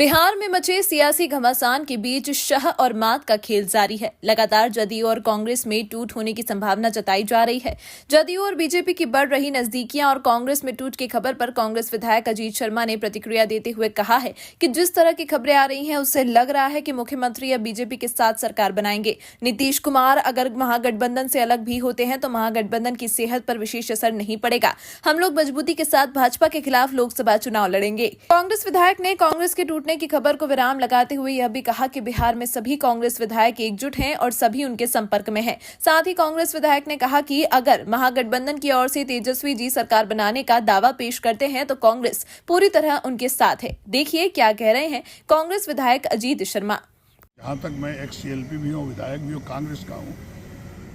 बिहार में मचे सियासी घमासान के बीच शह और मात का खेल जारी है। लगातार जदयू और कांग्रेस में टूट होने की संभावना जताई जा रही है। जदयू और बीजेपी की बढ़ रही नजदीकियां और कांग्रेस में टूट की खबर पर कांग्रेस विधायक अजीत शर्मा ने प्रतिक्रिया देते हुए कहा है कि जिस तरह की खबरें आ रही हैं उससे लग रहा है कि मुख्यमंत्री अब बीजेपी के साथ सरकार बनाएंगे। नीतीश कुमार अगर महागठबंधन से अलग भी होते हैं तो महागठबंधन की सेहत पर विशेष असर नहीं पड़ेगा। हम लोग मजबूती के साथ भाजपा के खिलाफ लोकसभा चुनाव लड़ेंगे। कांग्रेस विधायक ने कांग्रेस के टूटने की खबर को विराम लगाते हुए यह भी कहा कि बिहार में सभी कांग्रेस विधायक एकजुट हैं और सभी उनके संपर्क में हैं। साथ ही कांग्रेस विधायक ने कहा कि अगर महागठबंधन की ओर से तेजस्वी जी सरकार बनाने का दावा पेश करते हैं तो कांग्रेस पूरी तरह उनके साथ है। देखिए क्या कह रहे हैं कांग्रेस विधायक अजीत शर्मा। जहाँ तक मैं एक CLP भी हूँ, विधायक भी हूँ, कांग्रेस का हूँ।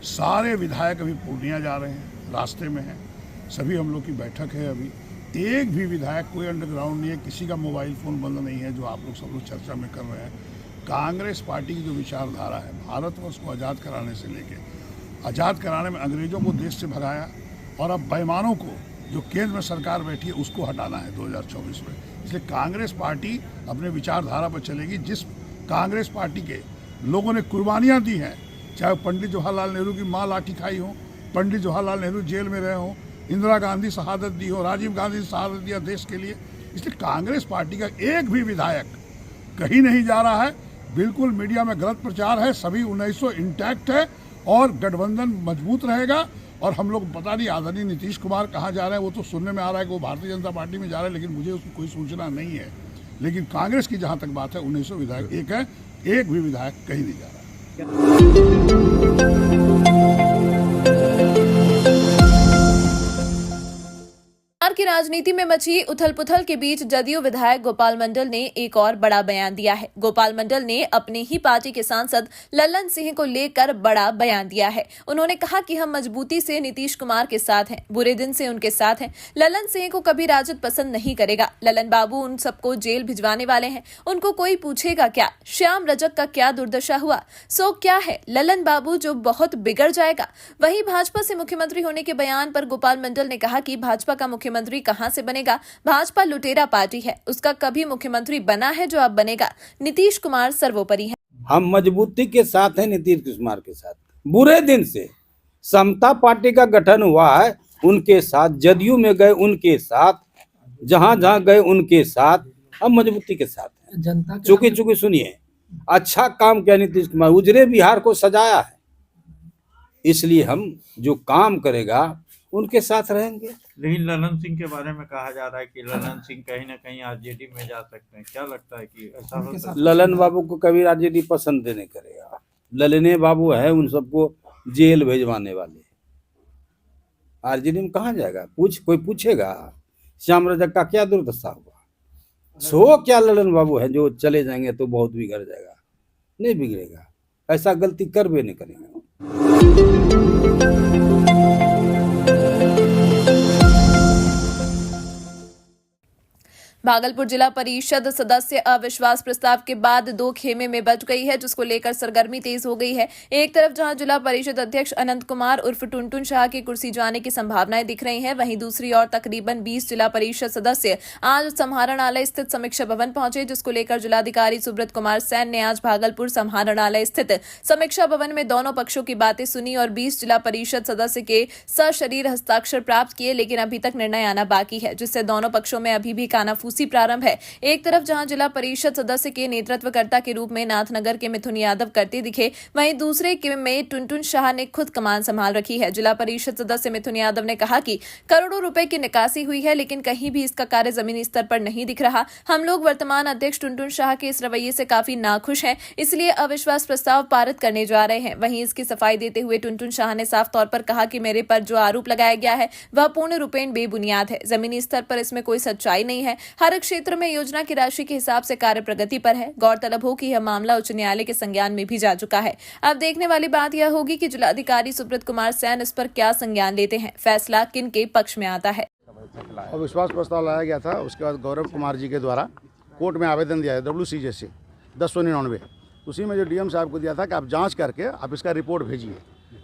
सारे विधायक अभी पूर्णिया जा रहे हैं, रास्ते में हैं। सभी हम लोग की बैठक है। अभी एक भी विधायक कोई अंडरग्राउंड नहीं है, किसी का मोबाइल फ़ोन बंद नहीं है, जो आप लोग सब लोग चर्चा में कर रहे हैं। कांग्रेस पार्टी की जो विचारधारा है, भारतवर्ष को आज़ाद कराने से लेके आज़ाद कराने में अंग्रेज़ों को देश से भगाया और अब बेईमानों को जो केंद्र में सरकार बैठी है उसको हटाना है 2024 में। इसलिए कांग्रेस पार्टी अपने विचारधारा पर चलेगी। जिस कांग्रेस पार्टी के लोगों ने कुर्बानियाँ दी हैं, चाहे पंडित जवाहरलाल नेहरू की माँ लाठी खाई हो, पंडित जवाहरलाल नेहरू जेल में रहे हों, इंदिरा गांधी शहादत दी हो, राजीव गांधी ने शहादत दिया देश के लिए। इसलिए कांग्रेस पार्टी का एक भी विधायक कहीं नहीं जा रहा है। बिल्कुल मीडिया में गलत प्रचार है। सभी 1900 इंटैक्ट है और गठबंधन मजबूत रहेगा। और हम लोग पता नहीं आदरणीय नीतीश कुमार कहाँ जा रहे हैं, वो तो सुनने में आ रहा है कि वो भारतीय जनता पार्टी में जा रहे हैं, लेकिन मुझे उसकी कोई सूचना नहीं है। लेकिन कांग्रेस की जहाँ तक बात है 1900 विधायक एक है, एक भी विधायक कहीं नहीं जा रहा है। बिहार की राजनीति में मची उथल-पुथल के बीच जदयू विधायक गोपाल मंडल ने एक और बड़ा बयान दिया है। गोपाल मंडल ने अपनी ही पार्टी के सांसद ललन सिंह को लेकर बड़ा बयान दिया है। उन्होंने कहा कि हम मजबूती से नीतीश कुमार के साथ हैं, बुरे दिन से उनके साथ हैं। ललन सिंह को कभी राजद पसंद नहीं करेगा। ललन बाबू उन सबको जेल भिजवाने वाले हैं, उनको कोई पूछेगा क्या? श्याम रजक का क्या दुर्दशा हुआ? सो क्या है ललन बाबू जो बहुत बिगड़ जाएगा। वहीं भाजपा से मुख्यमंत्री होने के बयान पर गोपाल मंडल ने कहा कि भाजपा का मुख्यमंत्री कहां से बनेगा? भाजपा लुटेरा पार्टी है, उसका कभी मुख्यमंत्री बना है जो अब बनेगा। नीतीश कुमार सर्वोपरि है। हम मजबूती के साथ हैं नीतीश कुमार के साथ। बुरे दिन से समता पार्टी का गठन हुआ है, उनके साथ जदयू में गए, उनके साथ जहां जहां गए उनके साथ, हम मजबूती के साथ हैं। जनता चूंकि सुनिए, अच्छा काम किया नीतीश कुमार, उजरे बिहार को सजाया है, इसलिए हम जो काम करेगा उनके साथ रहेंगे। लेकिन ललन सिंह के बारे में कहा जा रहा है कि ललन सिंह कहीं ना कहीं आरजेडी में जा सकते हैं, क्या लगता है कि ऐसा हो सकता है? ललन बाबू को कभी आरजेडी पसंद नहीं करेगा। ललने बाबू है उन सबको जेल भेजवाने वाले। आरजेडी में कहाँ जाएगा? कोई पूछेगा श्याम रजक का क्या दुर्दशा हुआ? सो क्या ललन बाबू है जो चले जाएंगे तो बहुत बिगड़ जाएगा? नहीं बिगड़ेगा, ऐसा गलती कर भी नहीं करेंगे। भागलपुर जिला परिषद सदस्य अविश्वास प्रस्ताव के बाद दो खेमे में बच गई है, जिसको लेकर सरगर्मी तेज हो गई है। एक तरफ जहां जिला परिषद अध्यक्ष अनंत कुमार उर्फ टुनटुन शाह की कुर्सी जाने की संभावनाएं दिख रही हैं, वहीं दूसरी ओर तकरीबन 20 जिला परिषद सदस्य आज समाहरणालय स्थित समीक्षा भवन पहुंचे, जिसको लेकर जिलाधिकारी सुब्रत कुमार सैन ने आज भागलपुर समाहरणालय स्थित समीक्षा भवन में दोनों पक्षों की बातें सुनी और 20 जिला परिषद सदस्य के सशरीर हस्ताक्षर प्राप्त किए, लेकिन अभी तक निर्णय आना बाकी है, जिससे दोनों पक्षों में अभी भी कानाफूसी प्रारंभ है। एक तरफ जहां जिला परिषद सदस्य के नेतृत्वकर्ता के रूप में नाथनगर के मिथुन यादव करते दिखे, वहीं दूसरे में टुनटुन शाह ने खुद कमान संभाल रखी है। जिला परिषद सदस्य मिथुन यादव ने कहा कि करोड़ों रुपए की निकासी हुई है, लेकिन कहीं भी इसका कार्य जमीनी स्तर पर नहीं दिख रहा। हम लोग वर्तमान अध्यक्ष टुनटुन शाह के इस रवैये से काफी नाखुश हैं, इसलिए अविश्वास प्रस्ताव पारित करने जा रहे हैं। वहीं इसकी सफाई देते हुए टुनटुन शाह ने साफ तौर पर कहा कि मेरे पर जो आरोप लगाया गया है वह पूर्ण रूपेण बेबुनियाद है। जमीनी स्तर पर इसमें कोई सच्चाई नहीं है। हर क्षेत्र में योजना की राशि के हिसाब से कार्य प्रगति पर है। गौरतलब हो कि यह मामला उच्च न्यायालय के संज्ञान में भी जा चुका है। अब देखने वाली बात यह होगी कि जिलाधिकारी सुब्रत कुमार सैन इस पर क्या संज्ञान लेते हैं, फैसला किन के पक्ष में आता है। अविश्वास प्रस्ताव लाया गया था, उसके बाद गौरव कुमार जी के द्वारा कोर्ट में आवेदन दिया है WCJ से 1099। उसी में जो DM साहब को दिया था कि आप जाँच करके आप इसका रिपोर्ट भेजिए।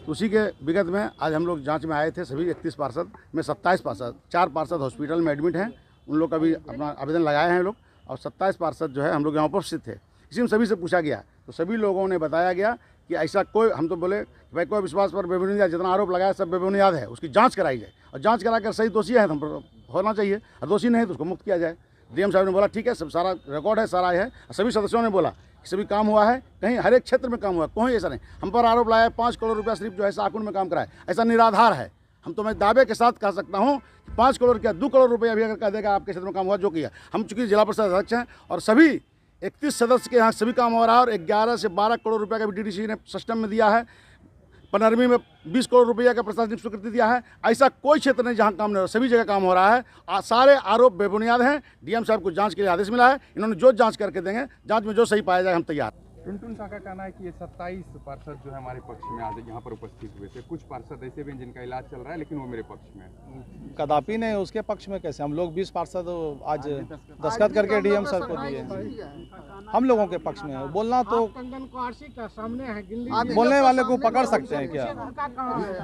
उसी के विगत में आज हम लोग जाँच में आए थे। सभी 31 पार्षद में 27 पार्षद, 4 पार्षद हॉस्पिटल में एडमिट हैं। उन लोग का भी अपना आवेदन लगाए हैं लोग। और 27 पार्षद जो है हम लोग यहाँ उपस्थित थे। इसी में सभी से पूछा गया तो सभी लोगों ने बताया गया कि ऐसा कोई, हम तो बोले भाई कोई विश्वास पर बेबुनियाद, जितना आरोप लगाया सब बेबुनियाद है, उसकी जांच कराई जाए और जांच करा कर सही दोषी है तो होना चाहिए और दोषी नहीं है तो उसको मुक्त किया जाए। डीएम साहब ने बोला ठीक है, सब सारा रिकॉर्ड है, सारा है। सभी सदस्यों ने बोला कि सभी काम हुआ है, कहीं हर एक क्षेत्र में काम हुआ है, कोई ऐसा नहीं। हम पर आरोप लगाया 5 करोड़ रुपया सिर्फ जो है शाहकुंड में काम कराए, ऐसा निराधार है। हम तो मैं दावे के साथ कह सकता हूँ 5 करोड़ क्या 2 करोड़ रुपया भी अगर कह देगा आपके क्षेत्र में काम हुआ, जो किया। हम चूंकि जिला परिषद अध्यक्ष हैं और सभी 31 सदस्य के यहाँ सभी काम हो रहा है और 11 से 12 करोड़ रुपये का भी डीडीसी ने सिस्टम में दिया है। 15वीं में 20 करोड़ रुपया का प्रशासनिक स्वीकृति दिया है। ऐसा कोई क्षेत्र नहीं जहाँ काम नहीं हो रहा, सभी जगह काम हो रहा है। सारे आरोप बेबुनियाद हैं। डीएम साहब को जांच के लिए आदेश मिला है, इन्होंने जो जांच करके देंगे, जांच में जो सही पाया जाए हम तैयार। टुनटुन शाह का कहना है कि ये 27 पार्षद जो है हमारे पक्ष में आज यहाँ पर उपस्थित हुए थे। कुछ पार्षद ऐसे भी हैं जिनका इलाज चल रहा है लेकिन वो मेरे पक्ष में है। कदापि नहीं, उसके पक्ष में कैसे? हम लोग 20 पार्षद आज दस्तखत करके डीएम सर को दिए, हम लोगों के पक्ष में है। बोलना तो बोलने वाले को पकड़ सकते हैं क्या?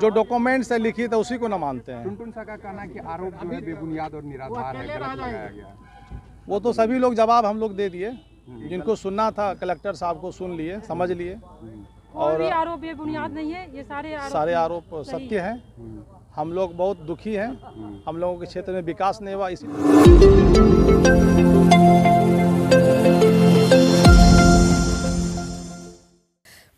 जो डॉक्यूमेंट से लिखित है उसी को ना मानते हैं। टुनटुन शाह का कहना है कि आरोप जो है बेबुनियाद और निराधार है, गलत लगाया गया। वो तो सभी लोग जवाब हम लोग दे दिए, जिनको सुनना था कलेक्टर साहब को सुन लिए, समझ लिए। और आरोप बेबुनियाद नहीं है, ये सारे आरोप सत्य हैं। हम लोग बहुत दुखी हैं, हम लोगों के क्षेत्र में विकास नहीं हुआ इसी।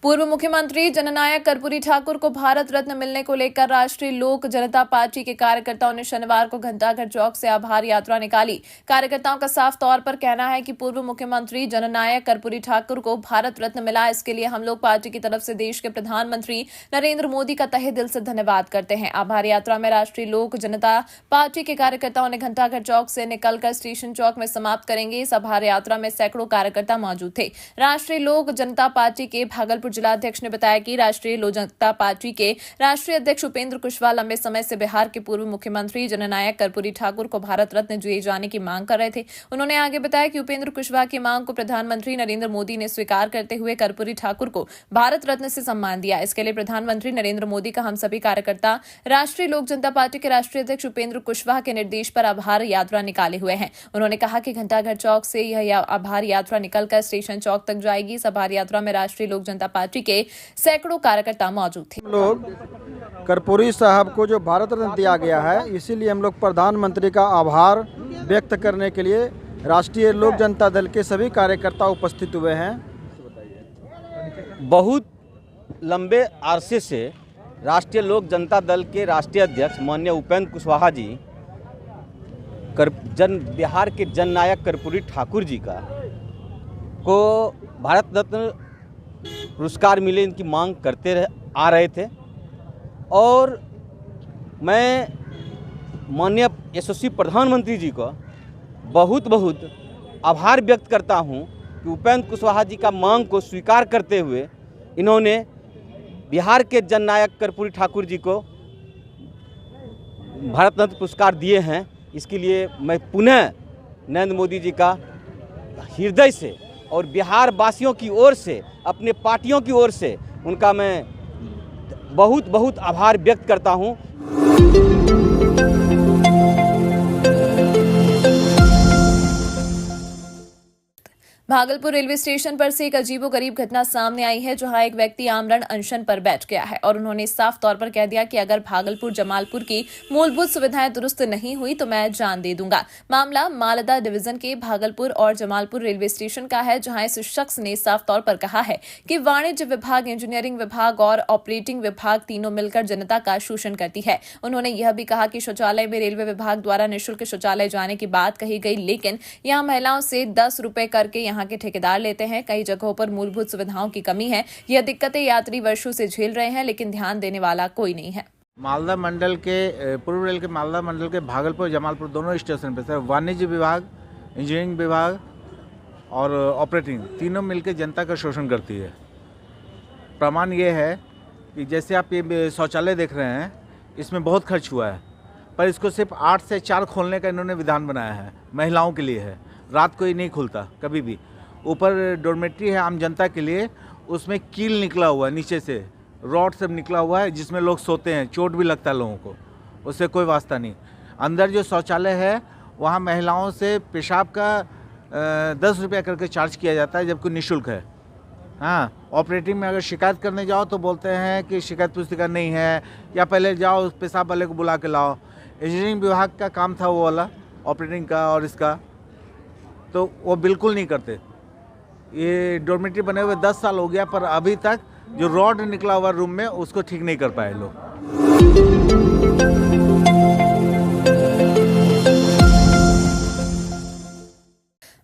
पूर्व मुख्यमंत्री जननायक कर्पूरी ठाकुर को भारत रत्न मिलने को लेकर राष्ट्रीय लोक जनता पार्टी के कार्यकर्ताओं ने शनिवार को घंटाघर चौक से आभार यात्रा निकाली। कार्यकर्ताओं का साफ तौर पर कहना है कि पूर्व मुख्यमंत्री जननायक कर्पूरी ठाकुर को भारत रत्न मिला, इसके लिए हम लोग पार्टी की तरफ से देश के प्रधानमंत्री नरेंद्र मोदी का तहे दिल से धन्यवाद करते हैं। आभार यात्रा में राष्ट्रीय लोक जनता पार्टी के कार्यकर्ताओं ने घंटाघर चौक से निकलकर स्टेशन चौक में समाप्त करेंगे। इस आभार यात्रा में सैकड़ों कार्यकर्ता मौजूद थे। राष्ट्रीय लोक जनता पार्टी के भागलपुर जिला अध्यक्ष ने बताया कि राष्ट्रीय लोक जनता पार्टी के राष्ट्रीय अध्यक्ष उपेंद्र कुशवाहा लंबे समय से बिहार के पूर्व मुख्यमंत्री जननायक कर्पूरी ठाकुर को भारत रत्न दिए जाने की मांग कर रहे थे। उन्होंने आगे बताया कि उपेंद्र कुशवाहा की मांग को प्रधानमंत्री नरेंद्र मोदी ने स्वीकार करते हुए कर्पूरी ठाकुर को भारत रत्न से सम्मान दिया। इसके लिए प्रधानमंत्री नरेंद्र मोदी का हम सभी कार्यकर्ता राष्ट्रीय लोक जनता पार्टी के राष्ट्रीय अध्यक्ष उपेंद्र कुशवाहा के निर्देश पर आभार यात्रा निकाले हुए हैं। उन्होंने कहा कि घंटाघर चौक से यह आभार यात्रा निकलकर स्टेशन चौक तक जाएगी। इस आभार यात्रा में राष्ट्रीय लोक जनता पार्टी के सैकड़ों कार्यकर्ता मौजूद थे। लोग कर्पूरी साहब को जो भारत रत्न दिया गया है, इसीलिए हम लोग प्रधानमंत्री का आभार व्यक्त करने के लिए राष्ट्रीय लोक जनता दल के सभी कार्यकर्ता उपस्थित हुए हैं। बहुत लंबे अरसे से राष्ट्रीय लोक जनता दल के राष्ट्रीय अध्यक्ष माननीय उपेंद्र कुशवाहा जी बिहार के जननायक कर्पूरी ठाकुर जी को भारत रत्न पुरस्कार मिले, इनकी मांग करते आ रहे थे। और मैं माननीय यशस्वी प्रधानमंत्री जी का बहुत बहुत आभार व्यक्त करता हूं कि उपेंद्र कुशवाहा जी का मांग को स्वीकार करते हुए इन्होंने बिहार के जननायक कर्पूरी ठाकुर जी को भारत रत्न पुरस्कार दिए हैं। इसके लिए मैं पुनः नरेंद्र मोदी जी का हृदय से और बिहार वासियों की ओर से, अपने पार्टियों की ओर से उनका मैं बहुत बहुत आभार व्यक्त करता हूं। भागलपुर रेलवे स्टेशन पर से एक अजीबोगरीब घटना सामने आई है, जहां एक व्यक्ति आमरण अनशन पर बैठ गया है और उन्होंने साफ तौर पर कह दिया कि अगर भागलपुर जमालपुर की मूलभूत सुविधाएं दुरुस्त नहीं हुई तो मैं जान दे दूंगा। मामला मालदा डिवीजन के भागलपुर और जमालपुर रेलवे स्टेशन का है, जहां इस शख्स ने साफ तौर पर कहा है कि वाणिज्य विभाग, इंजीनियरिंग विभाग और ऑपरेटिंग विभाग तीनों मिलकर जनता का शोषण करती है। उन्होंने यह भी कहा कि शौचालय में रेलवे विभाग द्वारा निःशुल्क शौचालय जाने की बात कही गई, लेकिन यहाँ महिलाओं से 10 रुपए करके यहाँ के ठेकेदार लेते हैं। कई जगहों पर मूलभूत सुविधाओं की कमी है। यह दिक्कतें यात्री वर्षों से झेल रहे हैं, लेकिन ध्यान देने वाला कोई नहीं है। मालदा मंडल के पूर्व रेल के मालदा मंडल के भागलपुर जमालपुर दोनों स्टेशन पर सर वाणिज्य विभाग, इंजीनियरिंग विभाग और ऑपरेटिंग तीनों मिलकर जनता का शोषण करती है। प्रमाण ये है कि जैसे आप ये शौचालय देख रहे हैं, इसमें बहुत खर्च हुआ है, पर इसको सिर्फ 8 से 4 खोलने का इन्होंने विधान बनाया है। महिलाओं के लिए है, रात को ही नहीं खुलता कभी भी। ऊपर डॉर्मेट्री है आम जनता के लिए, उसमें कील निकला हुआ है, नीचे से रॉड सब निकला हुआ है, जिसमें लोग सोते हैं, चोट भी लगता है लोगों को, उससे कोई वास्ता नहीं। अंदर जो शौचालय है वहाँ महिलाओं से पेशाब का 10 रुपया करके चार्ज किया जाता है, जबकि निःशुल्क है। हाँ, ऑपरेटिंग में अगर शिकायत करने जाओ तो बोलते हैं कि शिकायत पुस्तिका नहीं है, या पहले जाओ पेशाब वाले को बुला के लाओ। इंजीनियरिंग विभाग का काम था वो वाला, ऑपरेटिंग का और इसका, तो वो बिल्कुल नहीं करते। ये डॉर्मेटरी बने हुए 10 साल हो गया, पर अभी तक जो रॉड निकला हुआ रूम में उसको ठीक नहीं कर पाए लोग।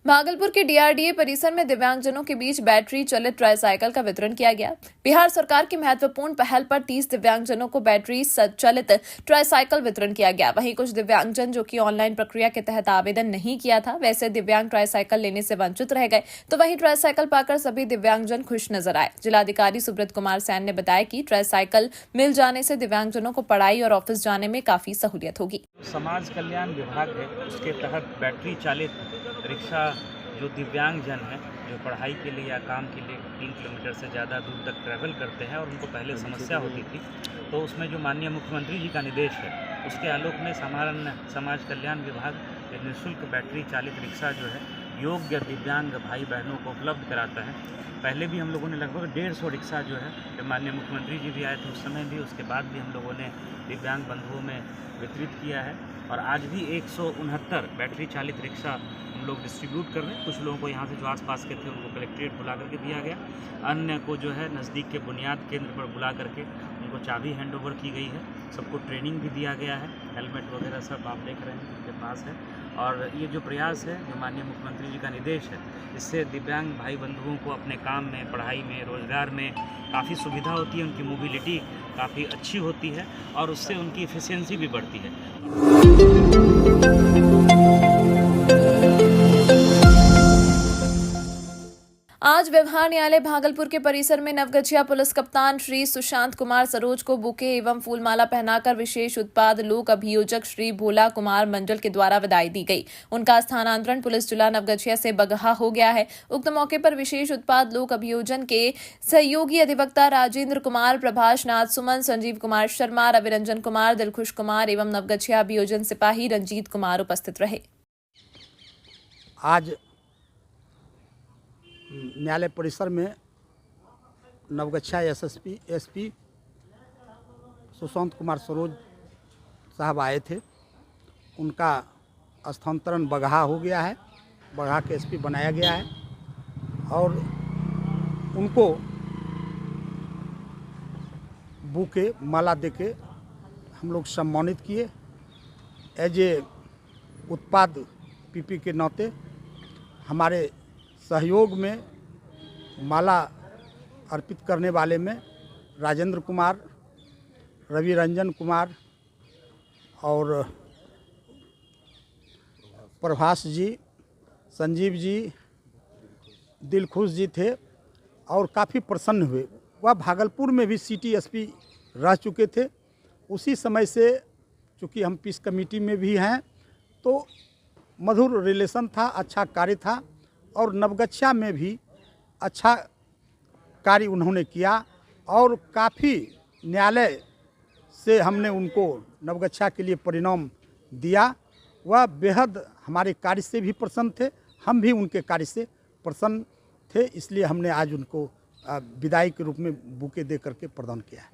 भागलपुर के डीआरडीए परिसर में दिव्यांगजनों के बीच बैटरी चलित ट्राईसाइकिल का वितरण किया गया। बिहार सरकार की महत्वपूर्ण पहल पर 30 दिव्यांगजनों को बैटरी चलित ट्राईसाइकिल वितरण किया गया। वहीं कुछ दिव्यांगजन जो कि ऑनलाइन प्रक्रिया के तहत आवेदन नहीं किया था, वैसे दिव्यांग ट्राईसाइकिल लेने से वंचित रह गए, तो वहीं ट्राईसाइकिल पाकर सभी दिव्यांगजन खुश नजर आए। जिलाधिकारी सुब्रत कुमार सैन ने बताया कि ट्राईसाइकिल मिल जाने से दिव्यांगजनों को पढ़ाई और ऑफिस जाने में काफी सहूलियत होगी। समाज कल्याण विभाग है, उसके तहत बैटरी चालित रिक्शा जो दिव्यांगजन हैं, जो पढ़ाई के लिए या काम के लिए 3 किलोमीटर से ज़्यादा दूर तक ट्रैवल करते हैं और उनको पहले समस्या होती थी, तो उसमें जो माननीय मुख्यमंत्री जी का निर्देश है, उसके आलोक में समाज कल्याण विभाग निःशुल्क बैटरी चालित रिक्शा जो है योग्य दिव्यांग भाई बहनों को उपलब्ध कराता है। पहले भी हम लोगों ने लगभग 150 रिक्शा जो है, जब माननीय मुख्यमंत्री जी भी आए थे उस समय भी, उसके बाद भी हम लोगों ने दिव्यांग बंधुओं में वितरित किया है। और आज भी 169 बैटरी चालित रिक्शा हम लोग डिस्ट्रीब्यूट कर रहे हैं। कुछ लोगों को यहाँ से जो आसपास के थे उनको कलेक्ट्रेट बुला करके दिया गया, अन्य को जो है नज़दीक के बुनियाद केंद्र पर बुला करके उनको चाबी हैंड ओवर की गई है। सबको ट्रेनिंग भी दिया गया है, हेलमेट वगैरह सब आप देख रहे हैं उनके पास है। और ये जो प्रयास है, जो माननीय मुख्यमंत्री जी का निर्देश है, इससे दिव्यांग भाई बंधुओं को अपने काम में, पढ़ाई में, रोज़गार में काफ़ी सुविधा होती है, उनकी मोबिलिटी काफ़ी अच्छी होती है और उससे उनकी एफिशिएंसी भी बढ़ती है। आज व्यवहार न्यायालय भागलपुर के परिसर में नवगछिया पुलिस कप्तान श्री सुशांत कुमार सरोज को बुके एवं फूलमाला पहनाकर विशेष उत्पाद लोक अभियोजक श्री भोला कुमार मंडल के द्वारा विदाई दी गई। उनका स्थानांतरण पुलिस जिला नवगछिया से बगहा हो गया है। उक्त मौके पर विशेष उत्पाद लोक अभियोजन के सहयोगी अधिवक्ता राजेंद्र कुमार, प्रभाष नाथ सुमन, संजीव कुमार शर्मा, रविरंजन कुमार, दिलखुश कुमार एवं नवगछिया अभियोजन सिपाही रंजीत कुमार उपस्थित रहे। आज न्यायालय परिसर में नवगछिया एसपी सुशांत कुमार सरोज साहब आए थे। उनका स्थानांतरण बगहा हो गया है, बगहा के एसपी बनाया गया है और उनको बुके माला देके हम लोग सम्मानित किए। एज ए उत्पाद पीपी के नाते हमारे सहयोग में माला अर्पित करने वाले में राजेंद्र कुमार, रविरंजन कुमार और प्रभाष जी, संजीव जी, दिलखुश जी थे और काफ़ी प्रसन्न हुए। वह भागलपुर में भी सिटी एसपी रह चुके थे। उसी समय से चूँकि हम पीस कमेटी में भी हैं, तो मधुर रिलेशन था, अच्छा कार्य था और नवगछिया में भी अच्छा कार्य उन्होंने किया और काफ़ी न्यायालय से हमने उनको नवगछिया के लिए परिणाम दिया। वह बेहद हमारे कार्य से भी प्रसन्न थे, हम भी उनके कार्य से प्रसन्न थे, इसलिए हमने आज उनको विदाई के रूप में बुके दे करके प्रदान किया है।